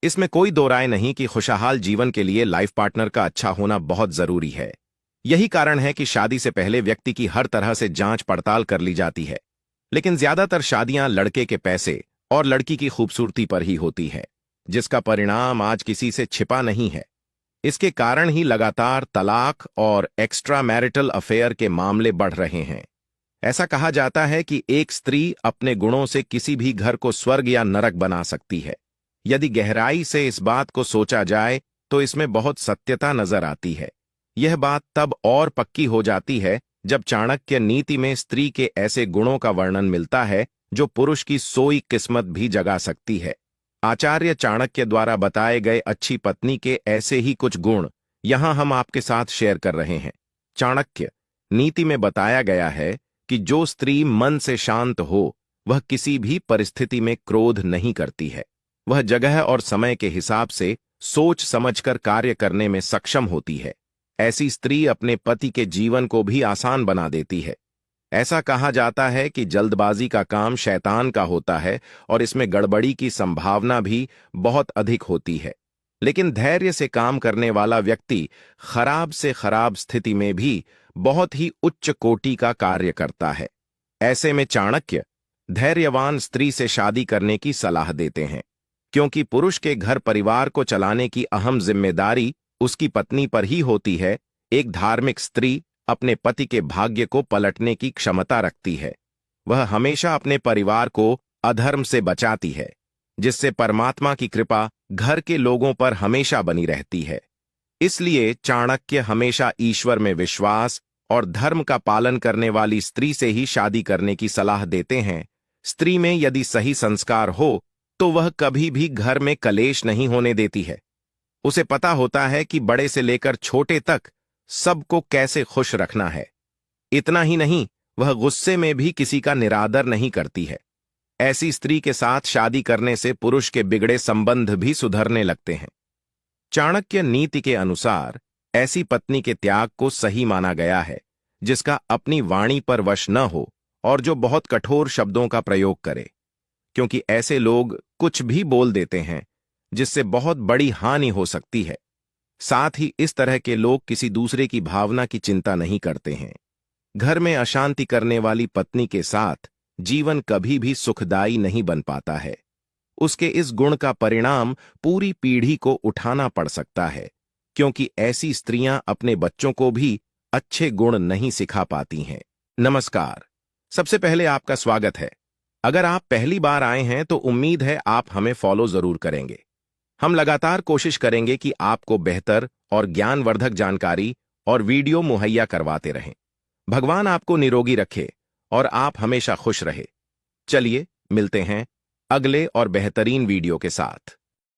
इसमें कोई दो राय नहीं कि खुशहाल जीवन के लिए लाइफ पार्टनर का अच्छा होना बहुत जरूरी है। यही कारण है कि शादी से पहले व्यक्ति की हर तरह से जांच पड़ताल कर ली जाती है। लेकिन ज्यादातर शादियां लड़के के पैसे और लड़की की खूबसूरती पर ही होती है, जिसका परिणाम आज किसी से छिपा नहीं है। इसके कारण ही लगातार तलाक और एक्स्ट्रा मैरिटल अफेयर के मामले बढ़ रहे हैं। ऐसा कहा जाता है कि एक स्त्री अपने गुणों से किसी भी घर को स्वर्ग या नरक बना सकती है। यदि गहराई से इस बात को सोचा जाए तो इसमें बहुत सत्यता नजर आती है। यह बात तब और पक्की हो जाती है जब चाणक्य नीति में स्त्री के ऐसे गुणों का वर्णन मिलता है जो पुरुष की सोई किस्मत भी जगा सकती है। आचार्य चाणक्य द्वारा बताए गए अच्छी पत्नी के ऐसे ही कुछ गुण यहां हम आपके साथ शेयर कर रहे हैं। चाणक्य नीति में बताया गया है कि जो स्त्री मन से शांत हो वह किसी भी परिस्थिति में क्रोध नहीं करती है। वह जगह और समय के हिसाब से सोच समझकर कार्य करने में सक्षम होती है। ऐसी स्त्री अपने पति के जीवन को भी आसान बना देती है। ऐसा कहा जाता है कि जल्दबाजी का काम शैतान का होता है और इसमें गड़बड़ी की संभावना भी बहुत अधिक होती है। लेकिन धैर्य से काम करने वाला व्यक्ति खराब से खराब स्थिति में भी बहुत ही उच्च कोटि का कार्य करता है। ऐसे में चाणक्य धैर्यवान स्त्री से शादी करने की सलाह देते हैं, क्योंकि पुरुष के घर परिवार को चलाने की अहम जिम्मेदारी उसकी पत्नी पर ही होती है। एक धार्मिक स्त्री अपने पति के भाग्य को पलटने की क्षमता रखती है। वह हमेशा अपने परिवार को अधर्म से बचाती है, जिससे परमात्मा की कृपा घर के लोगों पर हमेशा बनी रहती है। इसलिए चाणक्य हमेशा ईश्वर में विश्वास और धर्म का पालन करने वाली स्त्री से ही शादी करने की सलाह देते हैं। स्त्री में यदि सही संस्कार हो तो वह कभी भी घर में कलेश नहीं होने देती है। उसे पता होता है कि बड़े से लेकर छोटे तक सबको कैसे खुश रखना है। इतना ही नहीं, वह गुस्से में भी किसी का निरादर नहीं करती है। ऐसी स्त्री के साथ शादी करने से पुरुष के बिगड़े संबंध भी सुधरने लगते हैं। चाणक्य नीति के अनुसार ऐसी पत्नी के त्याग को सही माना गया है जिसका अपनी वाणी पर वश न हो और जो बहुत कठोर शब्दों का प्रयोग करे, क्योंकि ऐसे लोग कुछ भी बोल देते हैं जिससे बहुत बड़ी हानि हो सकती है। साथ ही इस तरह के लोग किसी दूसरे की भावना की चिंता नहीं करते हैं। घर में अशांति करने वाली पत्नी के साथ जीवन कभी भी सुखदायी नहीं बन पाता है। उसके इस गुण का परिणाम पूरी पीढ़ी को उठाना पड़ सकता है, क्योंकि ऐसी स्त्रियां अपने बच्चों को भी अच्छे गुण नहीं सिखा पाती हैं। नमस्कार, सबसे पहले आपका स्वागत है। अगर आप पहली बार आए हैं तो उम्मीद है आप हमें फॉलो जरूर करेंगे। हम लगातार कोशिश करेंगे कि आपको बेहतर और ज्ञानवर्धक जानकारी और वीडियो मुहैया करवाते रहें। भगवान आपको निरोगी रखे और आप हमेशा खुश रहे। चलिए मिलते हैं अगले और बेहतरीन वीडियो के साथ।